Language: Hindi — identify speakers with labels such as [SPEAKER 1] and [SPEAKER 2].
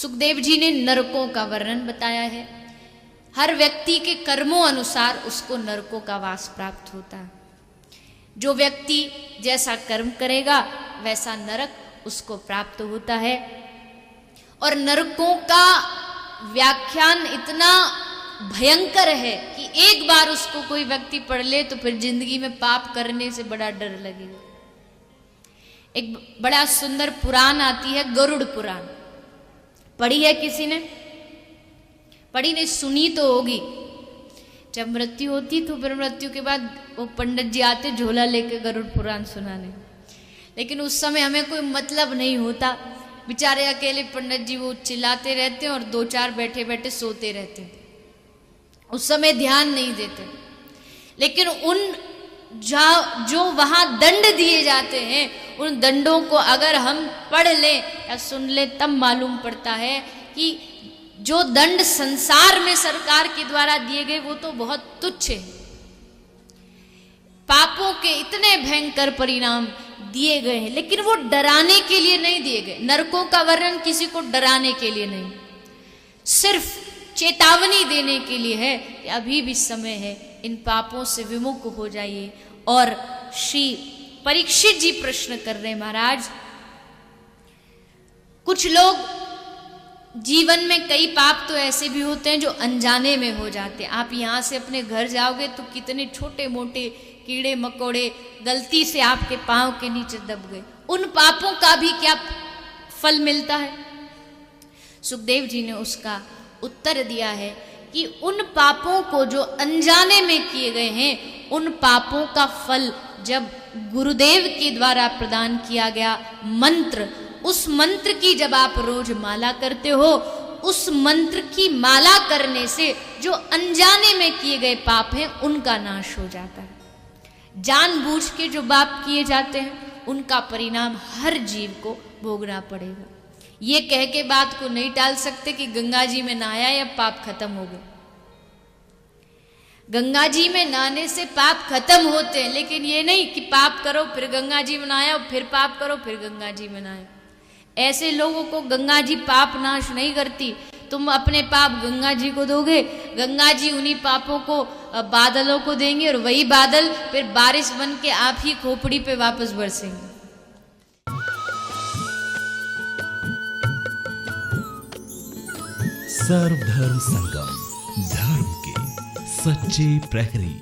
[SPEAKER 1] सुखदेव जी ने नरकों का वर्णन बताया है। हर व्यक्ति के कर्मों अनुसार उसको नरकों का वास प्राप्त होता है। जो व्यक्ति जैसा कर्म करेगा वैसा नरक उसको प्राप्त होता है। और नरकों का व्याख्यान इतना भयंकर है कि एक बार उसको कोई व्यक्ति पढ़ ले तो फिर जिंदगी में पाप करने से बड़ा डर लगेगा। एक बड़ा सुंदर पुराण आती है, गरुड़ पुराण। पढ़ी है किसी ने? पढ़ी नहीं, सुनी तो होगी। जब मृत्यु होती तो फिर मृत्यु के बाद वो पंडित जी आते झोला लेके गरुड़ पुराण सुनाने, लेकिन उस समय हमें कोई मतलब नहीं होता। बेचारे अकेले पंडित जी वो चिल्लाते रहते हैं और दो चार बैठे बैठे सोते रहते हैं, उस समय ध्यान नहीं देते। लेकिन उन जो वहां दंड दिए जाते हैं, उन दंडों को अगर हम पढ़ लें या सुन लें तब मालूम पड़ता है कि जो दंड संसार में सरकार के द्वारा दिए गए वो तो बहुत तुच्छ है। पापों के इतने भयंकर परिणाम दिए गए हैं, लेकिन वो डराने के लिए नहीं दिए गए। नरकों का वर्णन किसी को डराने के लिए नहीं, सिर्फ चेतावनी देने के लिए है कि अभी भी समय है, इन पापों से विमुख हो जाइए। और श्री परीक्षित जी प्रश्न कर रहे हैं, महाराज कुछ लोग जीवन में कई पाप तो ऐसे भी होते हैं जो अनजाने में हो जाते हैं। आप यहां से अपने घर जाओगे तो कितने छोटे मोटे कीड़े मकोड़े गलती से आपके पांव के नीचे दब गए, उन पापों का भी क्या फल मिलता है? सुखदेव जी ने उसका उत्तर दिया है कि उन पापों को जो अनजाने में किए गए हैं, उन पापों का फल जब गुरुदेव के द्वारा प्रदान किया गया मंत्र, उस मंत्र की जब आप रोज माला करते हो, उस मंत्र की माला करने से जो अनजाने में किए गए पाप हैं उनका नाश हो जाता है। जानबूझ के जो पाप किए जाते हैं उनका परिणाम हर जीव को भोगना पड़ेगा। ये कह के बात को नहीं टाल सकते कि गंगा जी में नहाया या पाप खत्म हो गए। गंगा जी में नहाने से पाप खत्म होते हैं, लेकिन ये नहीं कि पाप करो फिर गंगा जी में नहाया, फिर पाप करो फिर गंगा जी में नहाया। ऐसे लोगों को गंगा जी पाप नाश नहीं करती। तुम अपने पाप गंगा जी को दोगे, गंगा जी उन्हीं पापों को बादलों को देंगे और वही बादल फिर बारिश बन के आप ही खोपड़ी पे वापस बरसेंगे।
[SPEAKER 2] सर्वधर्म संगम, धर्म के सच्चे प्रहरी।